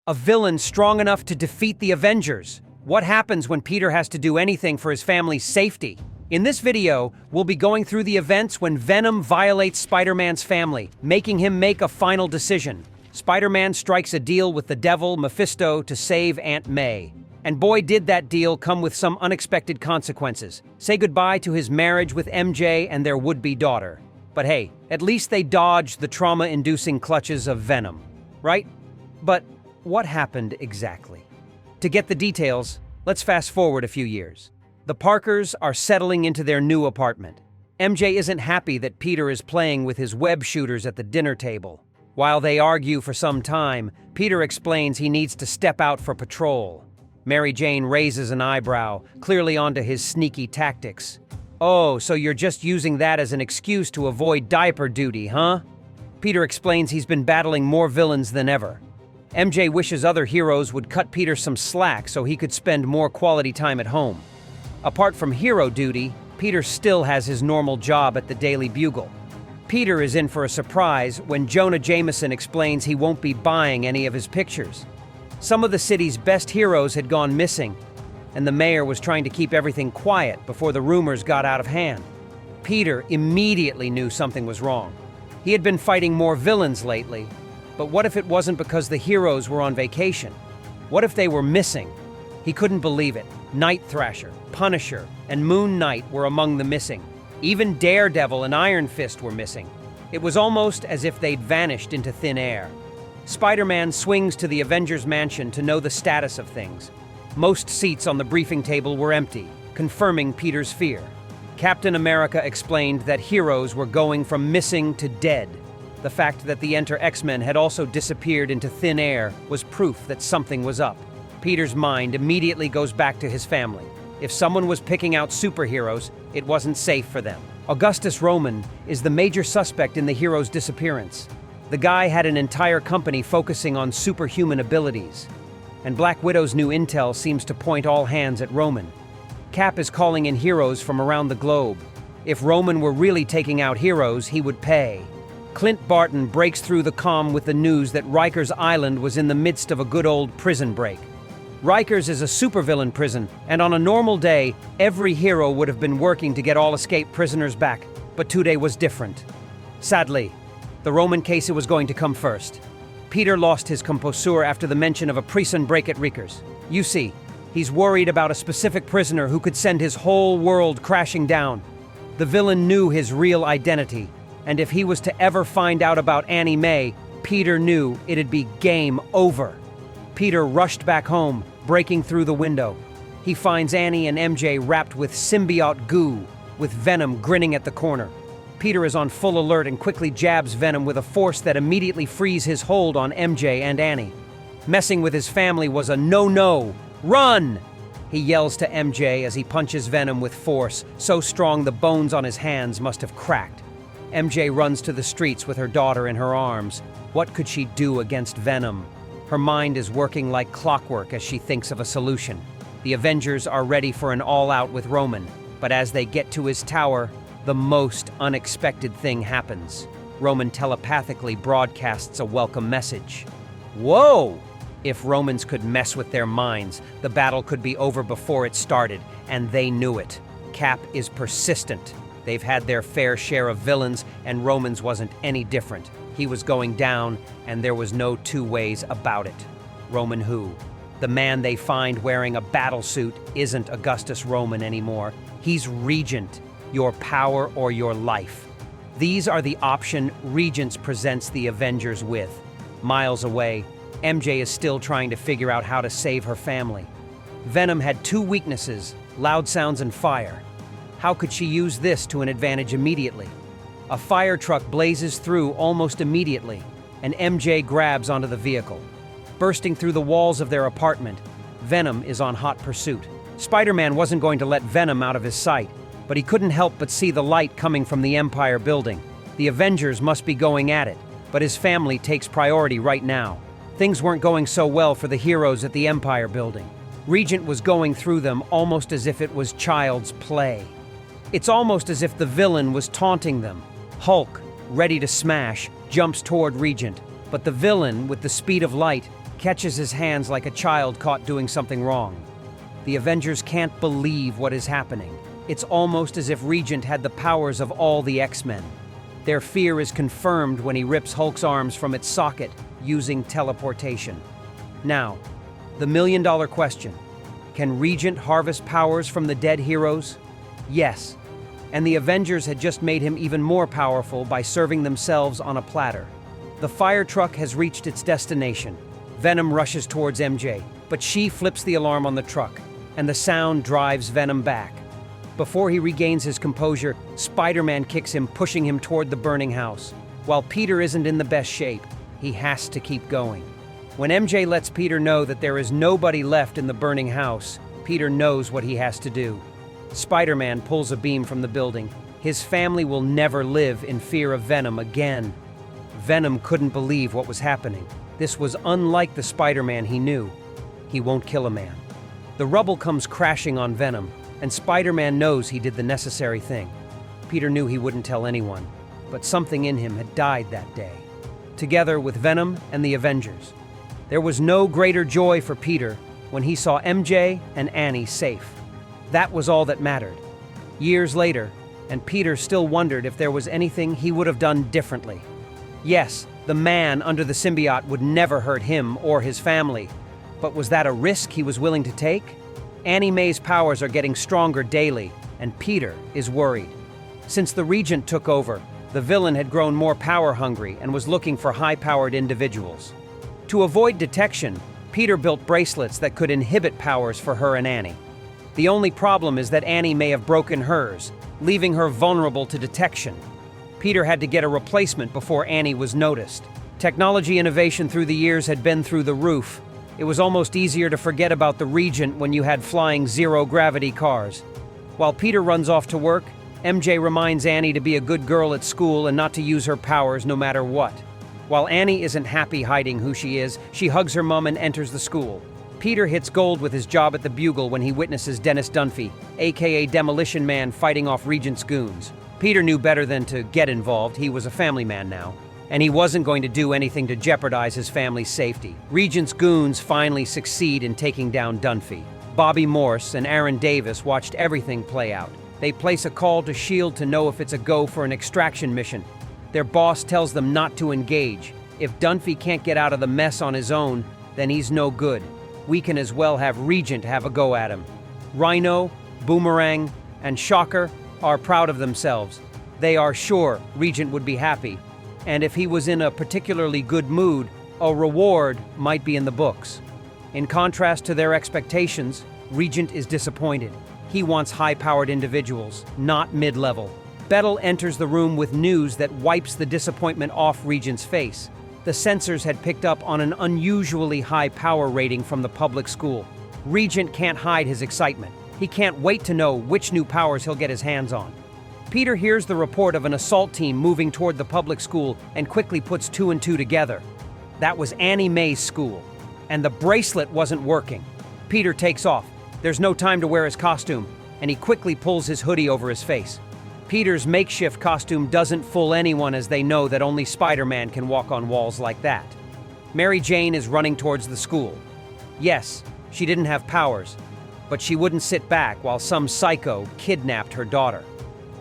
A villain strong enough to defeat the Avengers. What happens when Peter has to do anything for his family's safety? In this video, we'll be going through the events when Venom violates Spider-Man's family, making him make a final decision. Spider-Man strikes a deal with the devil, Mephisto, to save Aunt May. And boy, did that deal come with some unexpected consequences. Say goodbye to his marriage with MJ and their would-be daughter. But hey, at least they dodged the trauma-inducing clutches of Venom, right? But what happened exactly? To get the details, let's fast forward a few years. The Parkers are settling into their new apartment. MJ isn't happy that Peter is playing with his web shooters at the dinner table. While they argue for some time, Peter explains he needs to step out for patrol. Mary Jane raises an eyebrow, clearly onto his sneaky tactics. Oh, so you're just using that as an excuse to avoid diaper duty, huh? Peter explains he's been battling more villains than ever. MJ wishes other heroes would cut Peter some slack so he could spend more quality time at home. Apart from hero duty, Peter still has his normal job at the Daily Bugle. Peter is in for a surprise when Jonah Jameson explains he won't be buying any of his pictures. Some of the city's best heroes had gone missing, and the mayor was trying to keep everything quiet before the rumors got out of hand. Peter immediately knew something was wrong. He had been fighting more villains lately, but what if it wasn't because the heroes were on vacation? What if they were missing? He couldn't believe it. Night Thrasher, Punisher, and Moon Knight were among the missing. Even Daredevil and Iron Fist were missing. It was almost as if they'd vanished into thin air. Spider-Man swings to the Avengers mansion to know the status of things. Most seats on the briefing table were empty, confirming Peter's fear. Captain America explained that heroes were going from missing to dead. The fact that the Enter X-Men had also disappeared into thin air was proof that something was up. Peter's mind immediately goes back to his family. If someone was picking out superheroes, it wasn't safe for them. Augustus Roman is the major suspect in the hero's disappearance. The guy had an entire company focusing on superhuman abilities. And Black Widow's new intel seems to point all hands at Roman. Cap is calling in heroes from around the globe. If Roman were really taking out heroes, he would pay. Clint Barton breaks through the comm with the news that Rikers Island was in the midst of a good old prison break. Rikers is a supervillain prison, and on a normal day, every hero would have been working to get all escaped prisoners back, but today was different. Sadly, the Roman case was going to come first. Peter lost his composure after the mention of a prison break at Rikers. You see, he's worried about a specific prisoner who could send his whole world crashing down. The villain knew his real identity, and if he was to ever find out about Annie May, Peter knew it'd be game over. Peter rushed back home, breaking through the window. He finds Annie and MJ wrapped with symbiote goo, with Venom grinning at the corner. Peter is on full alert and quickly jabs Venom with a force that immediately frees his hold on MJ and Annie. Messing with his family was a no-no. Run! He yells to MJ as he punches Venom with force, so strong the bones on his hands must have cracked. MJ runs to the streets with her daughter in her arms. What could she do against Venom? Her mind is working like clockwork as she thinks of a solution. The Avengers are ready for an all-out with Roman, but as they get to his tower, the most unexpected thing happens. Roman telepathically broadcasts a welcome message. Whoa! If Romans could mess with their minds, the battle could be over before it started, and they knew it. Cap is persistent. They've had their fair share of villains, and Romans wasn't any different. He was going down, and there was no two ways about it. Roman who? The man they find wearing a battle suit isn't Augustus Roman anymore. He's Regent, your power or your life. These are the option Regents presents the Avengers with. Miles away, MJ is still trying to figure out how to save her family. Venom had two weaknesses, loud sounds and fire. How could she use this to an advantage immediately? A fire truck blazes through almost immediately, and MJ grabs onto the vehicle. Bursting through the walls of their apartment, Venom is on hot pursuit. Spider-Man wasn't going to let Venom out of his sight, but he couldn't help but see the light coming from the Empire building. The Avengers must be going at it, but his family takes priority right now. Things weren't going so well for the heroes at the Empire building. Regent was going through them almost as if it was child's play. It's almost as if the villain was taunting them. Hulk, ready to smash, jumps toward Regent, but the villain, with the speed of light, catches his hands like a child caught doing something wrong. The Avengers can't believe what is happening. It's almost as if Regent had the powers of all the X-Men. Their fear is confirmed when he rips Hulk's arms from its socket using teleportation. Now, the million-dollar question. Can Regent harvest powers from the dead heroes? Yes, and the Avengers had just made him even more powerful by serving themselves on a platter. The fire truck has reached its destination. Venom rushes towards MJ, but she flips the alarm on the truck, and the sound drives Venom back. Before he regains his composure, Spider-Man kicks him, pushing him toward the burning house. While Peter isn't in the best shape, he has to keep going. When MJ lets Peter know that there is nobody left in the burning house, Peter knows what he has to do. Spider-Man pulls a beam from the building. His family will never live in fear of Venom again. Venom couldn't believe what was happening. This was unlike the Spider-Man he knew. He won't kill a man. The rubble comes crashing on Venom, and Spider-Man knows he did the necessary thing. Peter knew he wouldn't tell anyone, but something in him had died that day. Together with Venom and the Avengers. There was no greater joy for Peter when he saw MJ and Annie safe. That was all that mattered. Years later, and Peter still wondered if there was anything he would have done differently. Yes, the man under the symbiote would never hurt him or his family, but was that a risk he was willing to take? Annie May's powers are getting stronger daily, and Peter is worried. Since the Regent took over, the villain had grown more power-hungry and was looking for high-powered individuals. To avoid detection, Peter built bracelets that could inhibit powers for her and Annie. The only problem is that Annie may have broken hers, leaving her vulnerable to detection. Peter had to get a replacement before Annie was noticed. Technology innovation through the years had been through the roof. It was almost easier to forget about the Regent when you had flying zero-gravity cars. While Peter runs off to work, MJ reminds Annie to be a good girl at school and not to use her powers no matter what. While Annie isn't happy hiding who she is, she hugs her mom and enters the school. Peter hits gold with his job at the Bugle when he witnesses Dennis Dunphy, aka Demolition Man, fighting off Regent's goons. Peter knew better than to get involved. He was a family man now, and he wasn't going to do anything to jeopardize his family's safety. Regent's goons finally succeed in taking down Dunphy. Bobby Morse and Aaron Davis watched everything play out. They place a call to S.H.I.E.L.D. to know if it's a go for an extraction mission. Their boss tells them not to engage. If Dunphy can't get out of the mess on his own, then he's no good. We can as well have Regent have a go at him. Rhino, Boomerang, and Shocker are proud of themselves. They are sure Regent would be happy. And if he was in a particularly good mood, a reward might be in the books. In contrast to their expectations, Regent is disappointed. He wants high-powered individuals, not mid-level. Bettel enters the room with news that wipes the disappointment off Regent's face. The censors had picked up on an unusually high power rating from the public school. Regent can't hide his excitement. He can't wait to know which new powers he'll get his hands on. Peter hears the report of an assault team moving toward the public school and quickly puts two and two together. That was Annie May's school, and the bracelet wasn't working. Peter takes off. There's no time to wear his costume, and he quickly pulls his hoodie over his face. Peter's makeshift costume doesn't fool anyone, as they know that only Spider-Man can walk on walls like that. Mary Jane is running towards the school. Yes, she didn't have powers, but she wouldn't sit back while some psycho kidnapped her daughter.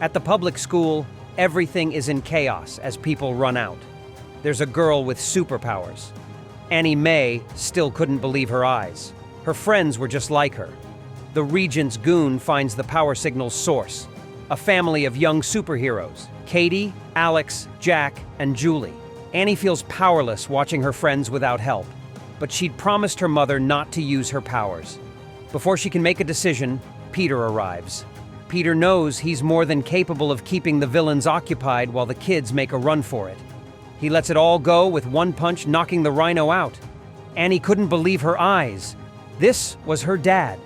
At the public school, everything is in chaos as people run out. There's a girl with superpowers. Annie May still couldn't believe her eyes. Her friends were just like her. The Regent's goon finds the power signal's source. A family of young superheroes, Katie, Alex, Jack, and Julie. Annie feels powerless watching her friends without help, but she'd promised her mother not to use her powers. Before she can make a decision, Peter arrives. Peter knows he's more than capable of keeping the villains occupied while the kids make a run for it. He lets it all go with one punch, knocking the Rhino out. Annie couldn't believe her eyes. This was her dad.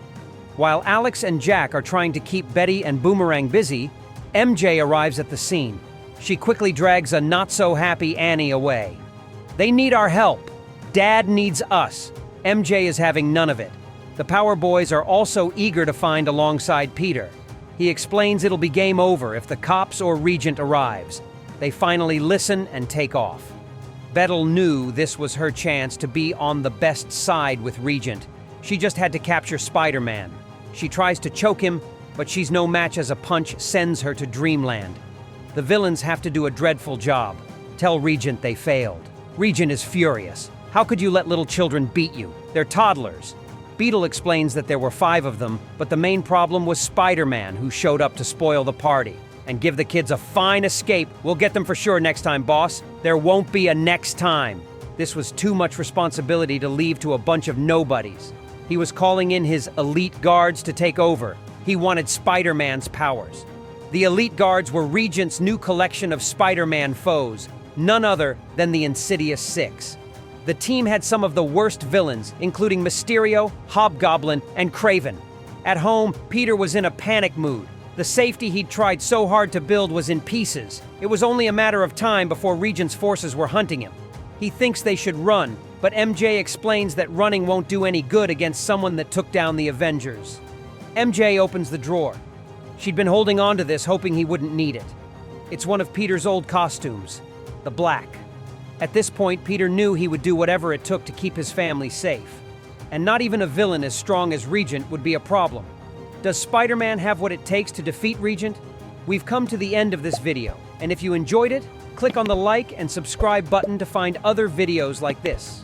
While Alex and Jack are trying to keep Betty and Boomerang busy, MJ arrives at the scene. She quickly drags a not-so-happy Annie away. They need our help. Dad needs us. MJ is having none of it. The Power Boys are also eager to find alongside Peter. He explains it'll be game over if the cops or Regent arrives. They finally listen and take off. Betel knew this was her chance to be on the best side with Regent. She just had to capture Spider-Man. She tries to choke him, but she's no match as a punch sends her to Dreamland. The villains have to do a dreadful job. Tell Regent they failed. Regent is furious. How could you let little children beat you? They're toddlers. Beetle explains that there were 5 of them, but the main problem was Spider-Man, who showed up to spoil the party. And give the kids a fine escape. We'll get them for sure next time, boss. There won't be a next time. This was too much responsibility to leave to a bunch of nobodies. He was calling in his elite guards to take over. He wanted Spider-Man's powers. The elite guards were Regent's new collection of Spider-Man foes, none other than the Insidious Six. The team had some of the worst villains, including Mysterio, Hobgoblin, and Kraven. At home, Peter was in a panic mood. The safety he'd tried so hard to build was in pieces. It was only a matter of time before Regent's forces were hunting him. He thinks they should run, but MJ explains that running won't do any good against someone that took down the Avengers. MJ opens the drawer. She'd been holding on to this, hoping he wouldn't need it. It's one of Peter's old costumes, the black. At this point, Peter knew he would do whatever it took to keep his family safe. And not even a villain as strong as Regent would be a problem. Does Spider-Man have what it takes to defeat Regent? We've come to the end of this video, and if you enjoyed it, click on the like and subscribe button to find other videos like this.